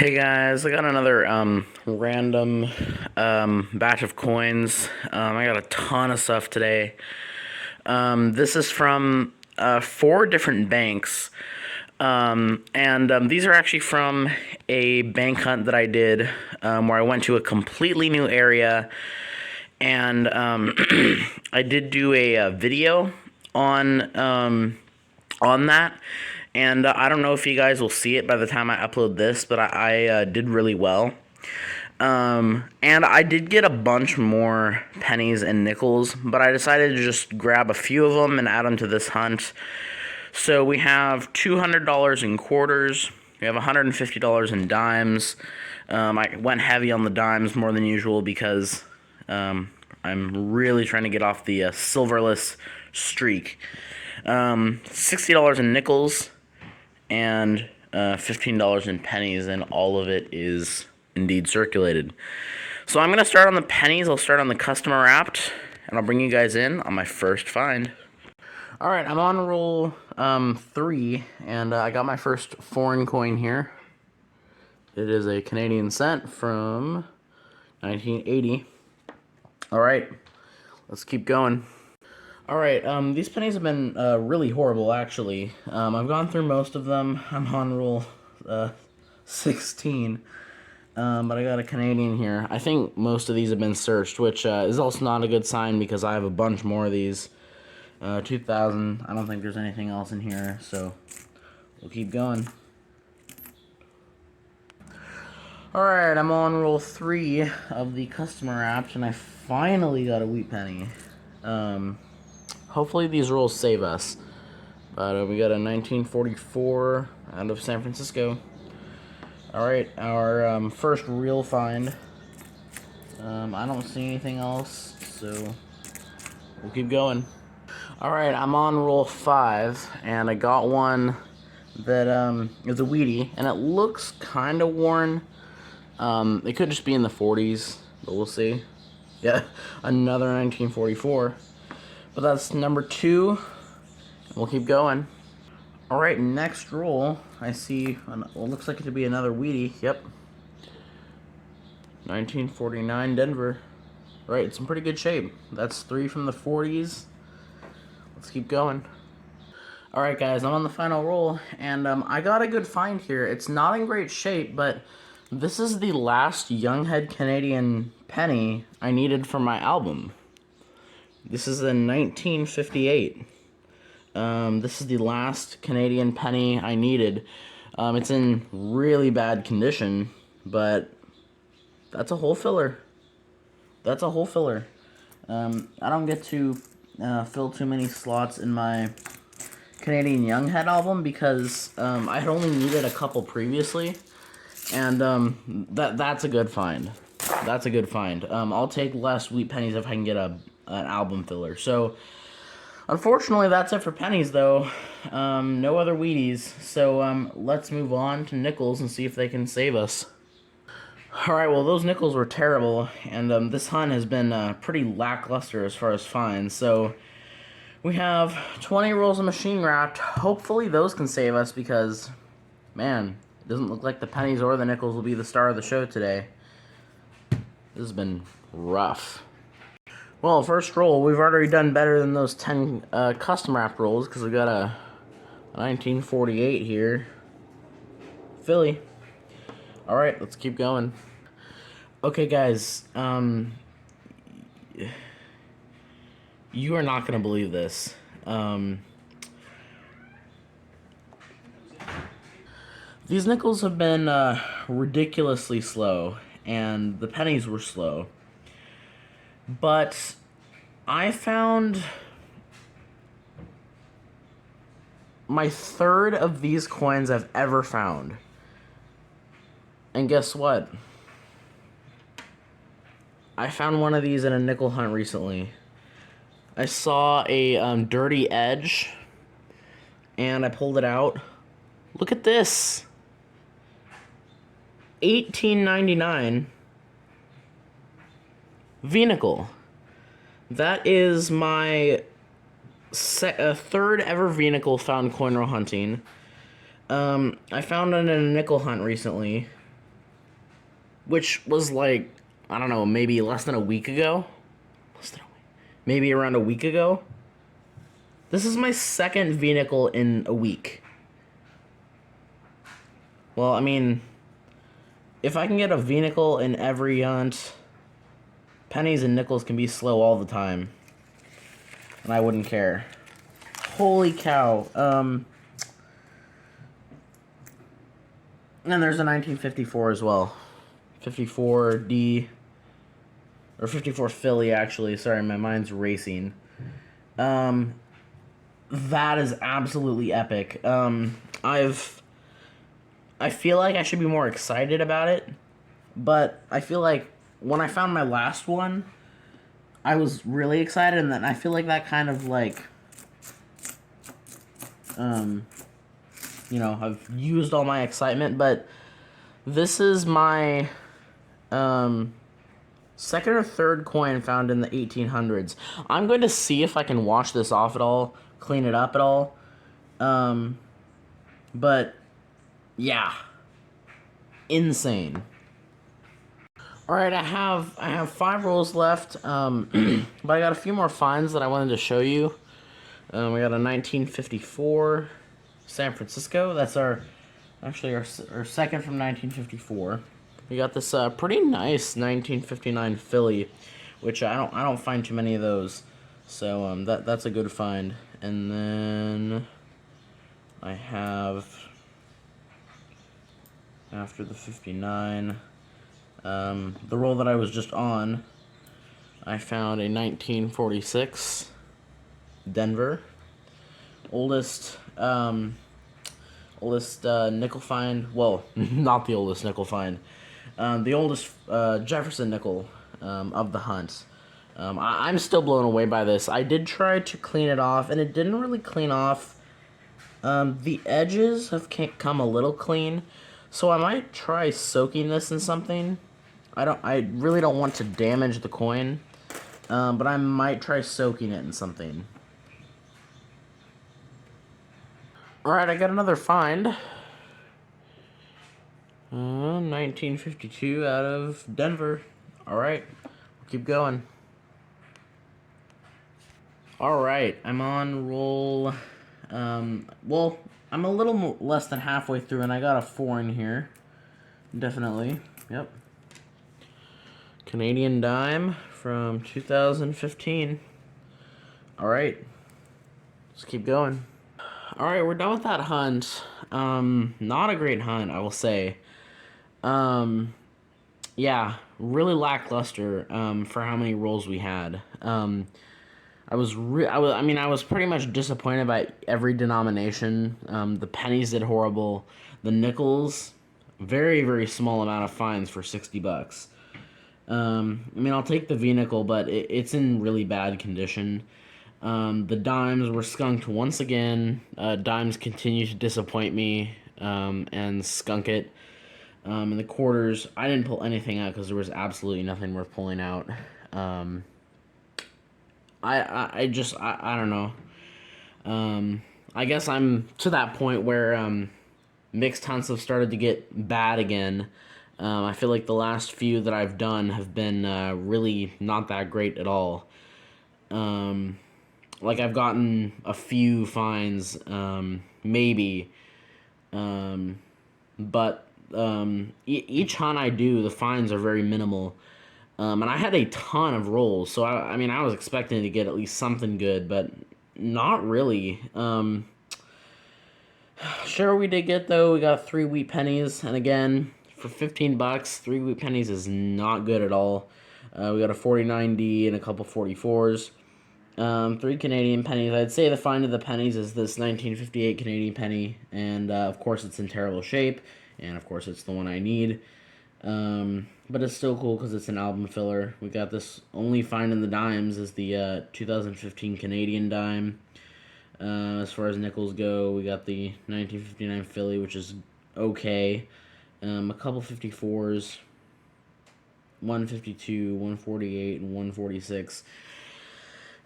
Hey guys, I got another random batch of coins. I got a ton of stuff today. This is from four different banks. And these are actually from a bank hunt that I did where I went to a completely new area. And I did do a video on that. And I don't know if you guys will see it by the time I upload this, but I did really well. And I did get a bunch more pennies and nickels, but I decided to just grab a few of them and add them to this hunt. So we have $200 in quarters, we have $150 in dimes. I went heavy on the dimes more than usual because I'm really trying to get off the silverless streak. $60 in nickels and $15 in pennies, and all of it is indeed circulated. So I'm going to start on the pennies. I'll start on the customer wrapped, and I'll bring you guys in on my first find. Alright, I'm on roll 3, and I got my first foreign coin here. It is a Canadian cent from 1980. Alright, let's keep going. Alright, these pennies have been really horrible, actually. I've gone through most of them. I'm on roll 16. But I got a Canadian here. I think most of these have been searched, which is also not a good sign because I have a bunch more of these. 2,000. I don't think there's anything else in here, so we'll keep going. Alright, I'm on roll 3 of the customer wrapped, and I finally got a wheat penny. Hopefully these rolls save us. But we got a 1944 out of San Francisco. Alright, our first real find. I don't see anything else, so we'll keep going. Alright, I'm on roll 5, and I got one that is a Wheatie, and it looks kind of worn. It could just be in the 40s, but we'll see. Yeah, another 1944. But that's number 2. We'll keep going. Alright, next roll, I see, well, looks like it to be another Wheatie. Yep. 1949 Denver. Right, it's in pretty good shape. That's 3 from the 40s. Let's keep going. Alright guys, I'm on the final roll, and I got a good find here. It's not in great shape, but this is the last Younghead Canadian penny I needed for my album. This is in 1958. This is the last Canadian penny I needed. It's in really bad condition, but that's a hole filler. That's a hole filler. I don't get to fill too many slots in my Canadian Younghead album because I had only needed a couple previously, and that's a good find. That's a good find. I'll take less wheat pennies if I can get an album filler. So, unfortunately, that's it for pennies, though. No other Wheaties. So, let's move on to nickels and see if they can save us. Alright, well, those nickels were terrible, and this hunt has been pretty lackluster as far as finds. So, we have 20 rolls of machine wrapped. Hopefully those can save us because, man, it doesn't look like the pennies or the nickels will be the star of the show today. This has been rough. Well, first roll, we've already done better than those 10 custom wrap rolls because we got a 1948 here. Philly. Alright, let's keep going. Okay, guys, you are not going to believe this. These nickels have been ridiculously slow, and the pennies were slow. But I found my third of these coins I've ever found. And guess what? I found one of these in a nickel hunt recently. I saw a dirty edge, and I pulled it out. Look at this. $18.99 V-nickel. That is my third ever V-nickel found coin roll hunting. I found it in a nickel hunt recently. which was like, I don't know, maybe less than a week ago. Less than a week. Maybe around a week ago. This is my second V-nickel in a week. Well, I mean, if I can get a V-nickel in every hunt, pennies and nickels can be slow all the time. And I wouldn't care. Holy cow. And then there's a 1954 as well. 54D. Or 54 Philly, actually. Sorry, my mind's racing. That is absolutely epic. I feel like I should be more excited about it, but I feel like when I found my last one, I was really excited, and then I feel like that kind of like, I've used all my excitement, but this is my, second or third coin found in the 1800s. I'm going to see if I can wash this off at all, clean it up at all, but yeah, insane. All right, I have 5 rolls left, but I got a few more finds that I wanted to show you. We got a 1954 San Francisco. That's our second from 1954. We got this pretty nice 1959 Philly, which I don't find too many of those, so that's a good find. And then I have, after the 59, the roll that I was just on, I found a 1946 Denver. Oldest nickel find. Well, not the oldest nickel find. The oldest Jefferson nickel of the hunt. I'm still blown away by this. I did try to clean it off, and it didn't really clean off. The edges have come a little clean, so I might try soaking this in something. I really don't want to damage the coin, but I might try soaking it in something. Alright, I got another find. 1952 out of Denver. Alright, we'll keep going. Alright, I'm on roll. Well, I'm a little less than halfway through, and I got a 4 in here. Definitely. Yep. Canadian dime from 2015. Alright, let's keep going. Alright, we're done with that hunt. Not a great hunt, I will say. Yeah, really lackluster, for how many rolls we had. I was pretty much disappointed by every denomination. The pennies did horrible. The nickels, very, very small amount of fines for $60. I'll take the V-nickel, but it's in really bad condition. The dimes were skunked once again. Dimes continue to disappoint me, and skunk it. In the quarters, I didn't pull anything out because there was absolutely nothing worth pulling out. I don't know. I guess I'm to that point where, mixed hunts have started to get bad again. I feel like the last few that I've done have been, really not that great at all. Like, I've gotten a few fines, maybe, but each hunt I do, the fines are very minimal. And I had a ton of rolls, so I was expecting to get at least something good, but not really. Sure, we did get, though. We got 3 wheat pennies, and again, for $15, 3 wheat pennies is not good at all. We got a 49D and a couple 44s. 3 Canadian pennies. I'd say the find of the pennies is this 1958 Canadian penny, and of course it's in terrible shape, and of course it's the one I need. But it's still cool because it's an album filler. We got this only find in the dimes is the 2015 Canadian dime. As far as nickels go, we got the 1959 Philly, which is okay. A couple 54s, 152, 148, and 146.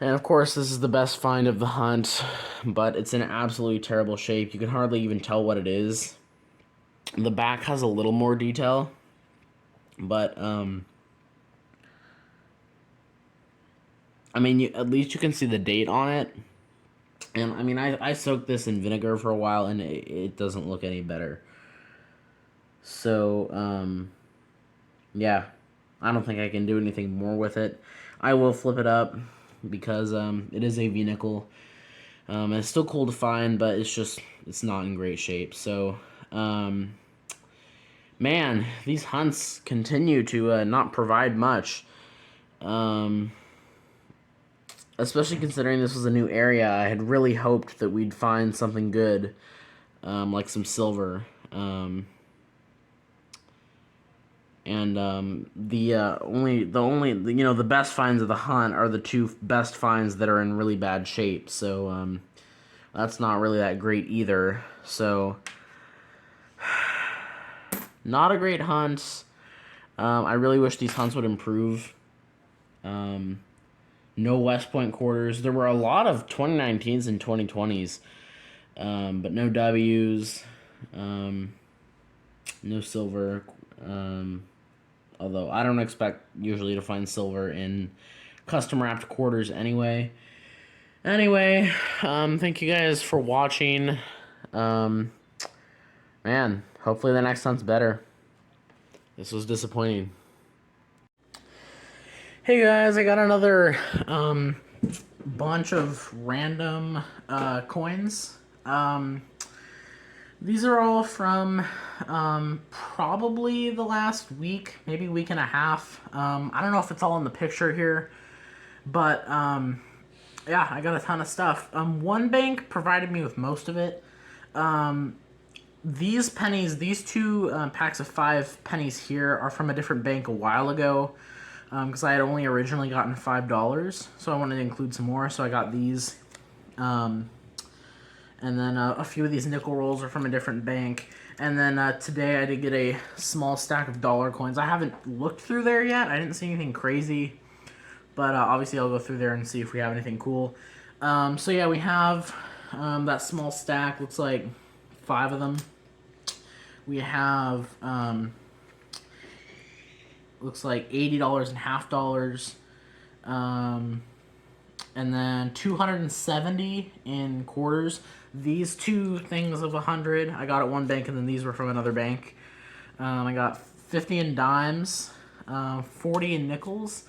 And of course, this is the best find of the hunt, but it's in absolutely terrible shape. You can hardly even tell what it is. The back has a little more detail, But, I mean, at least you can see the date on it. And, I mean, I soaked this in vinegar for a while, and it doesn't look any better. So, yeah, I don't think I can do anything more with it. I will flip it up because it is a V-nickel. And it's still cool to find, but it's not in great shape. So, man, these hunts continue to not provide much. Especially considering this was a new area, I had really hoped that we'd find something good, like some silver. The best finds of the hunt are the two best finds that are in really bad shape. So that's not really that great either. So not a great hunt. I really wish these hunts would improve. No West Point quarters. There were a lot of 2019s and 2020s, but no W's, no silver. Although I don't expect usually to find silver in custom wrapped quarters anyway. Anyway, thank you guys for watching. Man, hopefully the next hunt's better. This was disappointing. Hey guys, I got another bunch of random coins. These are all from probably the last week, maybe week and a half. I don't know if it's all in the picture here, but yeah, I got a ton of stuff. One bank provided me with most of it. These pennies, these two packs of 5 pennies here are from a different bank a while ago. Because I had only originally gotten $5, so I wanted to include some more, so I got these. And then a few of these nickel rolls are from a different bank. And then today I did get a small stack of dollar coins. I haven't looked through there yet. I didn't see anything crazy. But obviously I'll go through there and see if we have anything cool. So yeah, we have that small stack. Looks like 5 of them. We have... looks like $80 and half dollars, and then 270 in quarters. These two things of 100 I got at one bank, and then these were from another bank. I got 50 in dimes, 40 in nickels,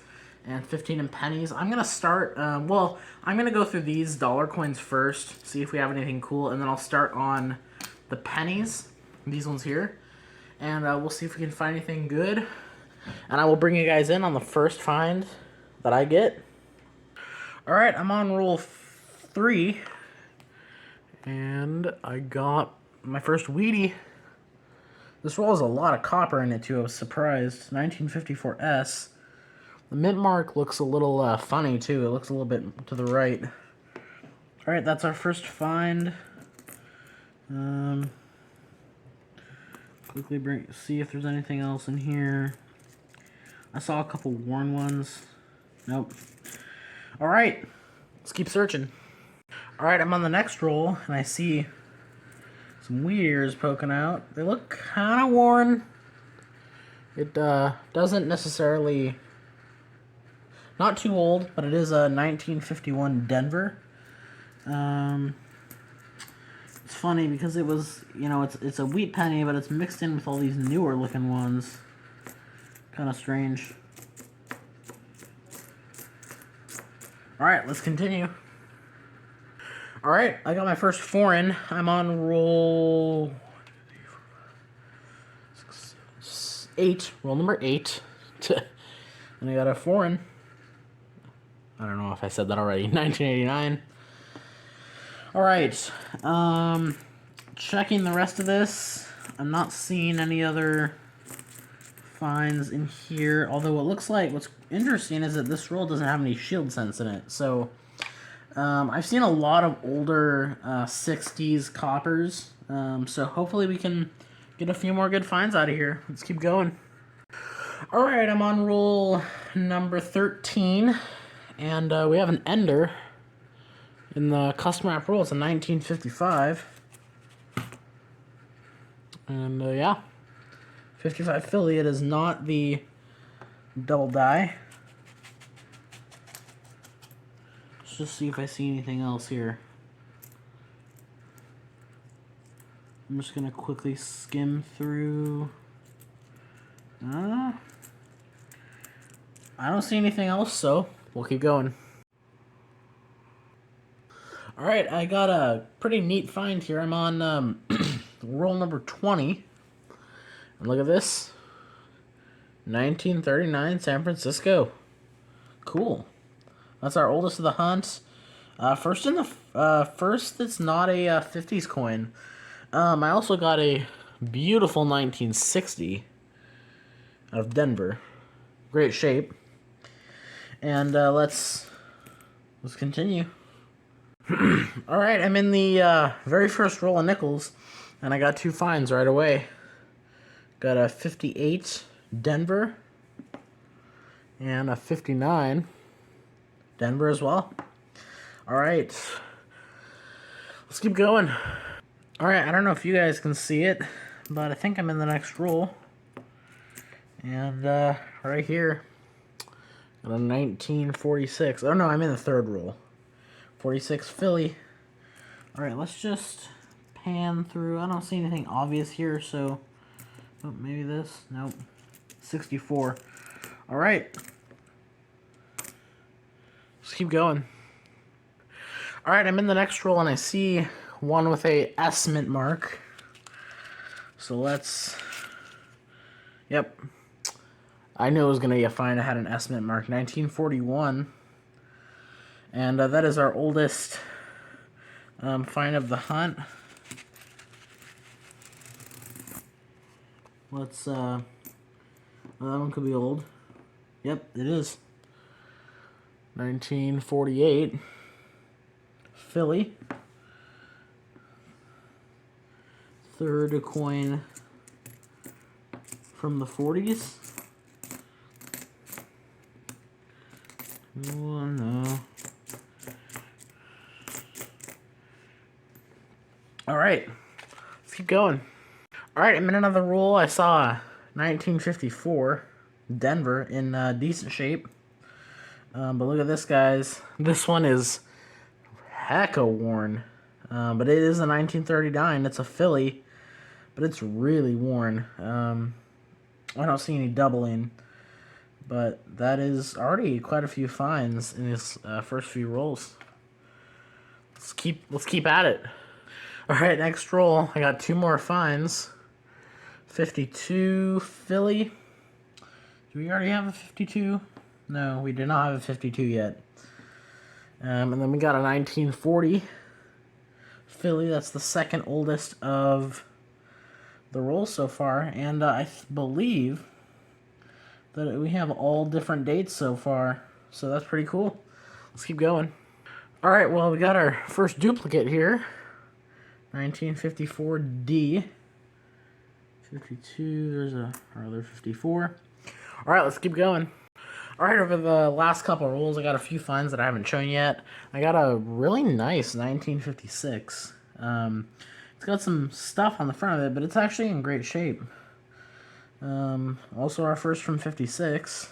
and 15 in pennies. I'm gonna start. I'm gonna go through these dollar coins first, see if we have anything cool, and then I'll start on the pennies, these ones here, and we'll see if we can find anything good. And I will bring you guys in on the first find that I get. Alright, I'm on roll 3. And I got my first Wheatie. This roll has a lot of copper in it too, I was surprised. 1954S. The mint mark looks a little funny too, it looks a little bit to the right. Alright, that's our first find. Quickly see if there's anything else in here. I saw a couple worn ones. Nope. Alright, let's keep searching. Alright, I'm on the next roll, and I see some wheat ears poking out. They look kind of worn. It doesn't necessarily... Not too old, but it is a 1951 Denver. It's funny because it was, it's a wheat penny, but it's mixed in with all these newer looking ones. Kind of strange. Alright, let's continue. Alright, I got my first foreign. I'm on roll 8. Roll number 8. And I got a foreign. I don't know if I said that already. 1989. Alright. Checking the rest of this. I'm not seeing any other finds in here, although it looks like what's interesting is that this roll doesn't have any shield sense in it. So I've seen a lot of older 60s coppers, so hopefully we can get a few more good finds out of here. Let's keep going. Alright, I'm on roll number 13, and we have an ender in the custom wrap roll. It's a 1955, and yeah, 55 Philly. It is not the double die. Let's just see if I see anything else here. I'm just gonna quickly skim through. I don't see anything else, so we'll keep going. Alright, I got a pretty neat find here. I'm on roll number 20. And look at this. 1939 San Francisco. Cool. That's our oldest of the hunt. First, it's not a 50s coin. I also got a beautiful 1960 out of Denver. Great shape. And let's continue. Alright, I'm in the very first roll of nickels, and I got two finds right away. Got a 58 Denver and a 59 Denver as well. Alright, let's keep going. Alright, I don't know if you guys can see it, but I think I'm in the next roll. And right here, got a 1946. Oh no, I'm in the third roll. 46 Philly. Alright, let's just pan through. I don't see anything obvious here, so... Oh, maybe this? Nope. 64. Alright. Let's keep going. Alright, I'm in the next roll, and I see one with a S mint mark. So let's... Yep. I knew it was going to be a find. I had an S mint mark. 1941. And that is our oldest find of the hunt. Let's, well, that one could be old. Yep, it is. 1948. Philly. Third coin from the 40s. Oh, no. Alright, let's keep going. Alright, I'm in another roll. I saw 1954 Denver in decent shape. But look at this, guys. This one is hecka worn. But it is a 1939. It's a Philly, but it's really worn. I don't see any doubling. But that is already quite a few finds in his first few rolls. Let's keep at it. All right, next roll. I got two more finds. 52 Philly. Do we already have a 52? No, we did not have a 52 yet. And then we got a 1940 Philly. That's the second oldest of the rolls so far, and I believe that we have all different dates so far, so that's pretty cool. Let's keep going. Alright, well, we got our first duplicate here. 1954 D. 52, there's our other 54. Alright, let's keep going. Alright, over the last couple rolls, I got a few finds that I haven't shown yet. I got a really nice 1956. It's got some stuff on the front of it, but it's actually in great shape. Also our first from 56.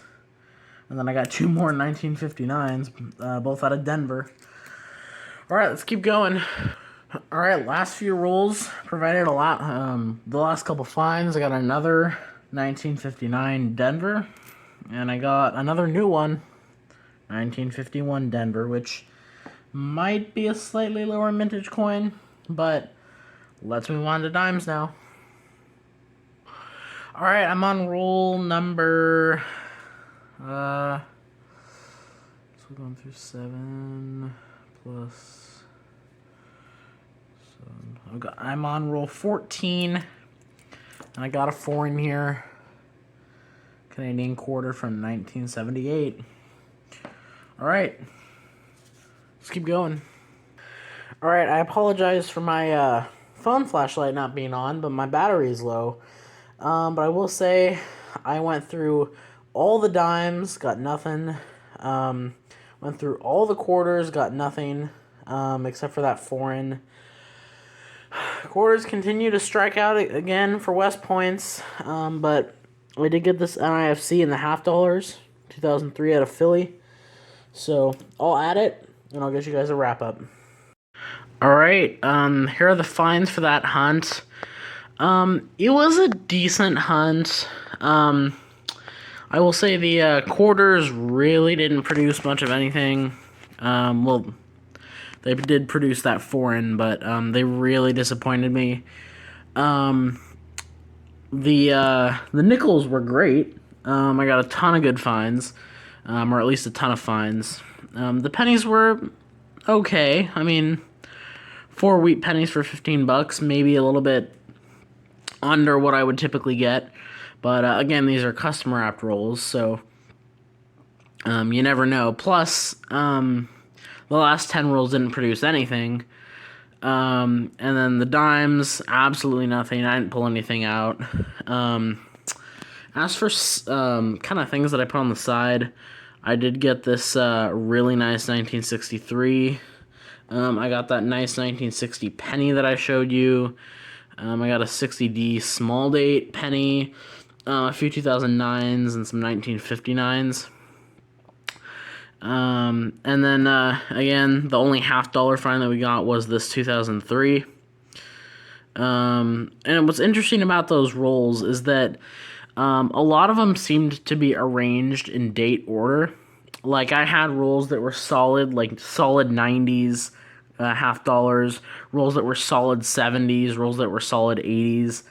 And then I got two more 1959s, both out of Denver. Alright, let's keep going. Alright, last few rolls provided a lot. The last couple finds, I got another 1959 Denver. And I got another new one, 1951 Denver, which might be a slightly lower mintage coin, but let's move on to dimes now. Alright, I'm on roll number, so we're going through 7 plus 7. I'm on roll 14, and I got a 4 in here. Canadian quarter from 1978. Alright, let's keep going. Alright, I apologize for my phone flashlight not being on, but my battery is low. But I will say, I went through all the dimes, got nothing. Went through all the quarters, got nothing, except for that foreign. Quarters continue to strike out again for West Points, but I did get this NIFC in the half dollars, 2003 out of Philly. So I'll add it, and I'll get you guys a wrap up. All right, here are the finds for that hunt. It was a decent hunt. I will say the quarters really didn't produce much of anything. Well, they did produce that foreign, but they really disappointed me. The nickels were great. I got a ton of good finds, or at least a ton of finds. The pennies were okay. I mean, 4 wheat pennies for $15, maybe a little bit under what I would typically get. But again, these are custom wrapped rolls, so you never know. Plus, the last 10 rolls didn't produce anything. And then the dimes, absolutely nothing. I didn't pull anything out. As for kind of things that I put on the side, I did get this really nice 1963. I got that nice 1960 penny that I showed you. I got a 60D small date penny, a few 2009s and some 1959s. And then, again, the only $half find that we got was this 2003. And what's interesting about those rolls is that a lot of them seemed to be arranged in date order. Like, I had rolls that were solid, like solid 90s, $half, rolls that were solid 70s, rolls that were solid 80s.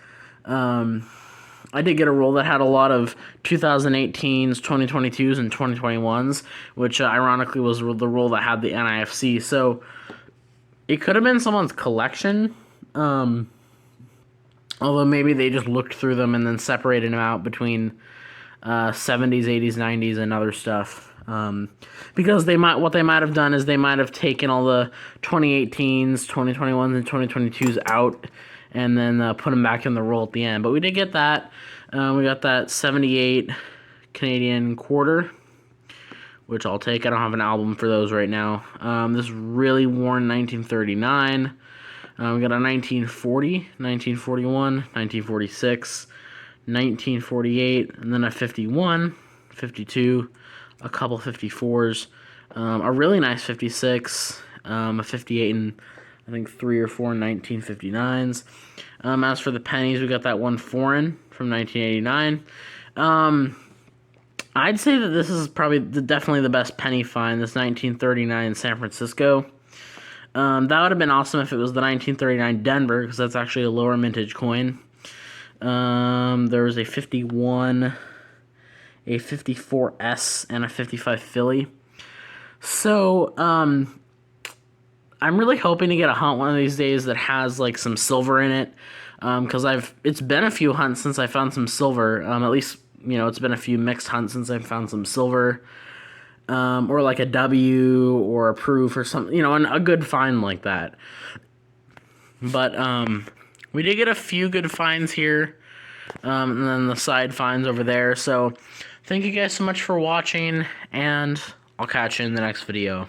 I did get a roll that had a lot of 2018s, 2022s, and 2021s, which ironically was the roll that had the NIFC. So it could have been someone's collection, although maybe they just looked through them and then separated them out between 70s, 80s, 90s, and other stuff. Because what they might have done is they might have taken all the 2018s, 2021s, and 2022s out and then put them back in the roll at the end. But we did get that. We got that 78 Canadian quarter, which I'll take. I don't have an album for those right now. This really worn 1939. We got a 1940, 1941, 1946, 1948, and then a 51, 52, a couple 54s, a really nice 56, a 58, and I think 3 or 4 1959s. As for the pennies, we got that one foreign from 1989. I'd say that this is probably definitely the best penny find, this 1939 San Francisco. That would have been awesome if it was the 1939 Denver, because that's actually a lower mintage coin. There was a 51, a 54S, and a 55 Philly. So, I'm really hoping to get a hunt one of these days that has, like, some silver in it, because it's been a few hunts since I found some silver, at least, it's been a few mixed hunts since I found some silver, or like a W or a proof or something, a good find like that. But we did get a few good finds here, and then the side finds over there. So thank you guys so much for watching, and I'll catch you in the next video.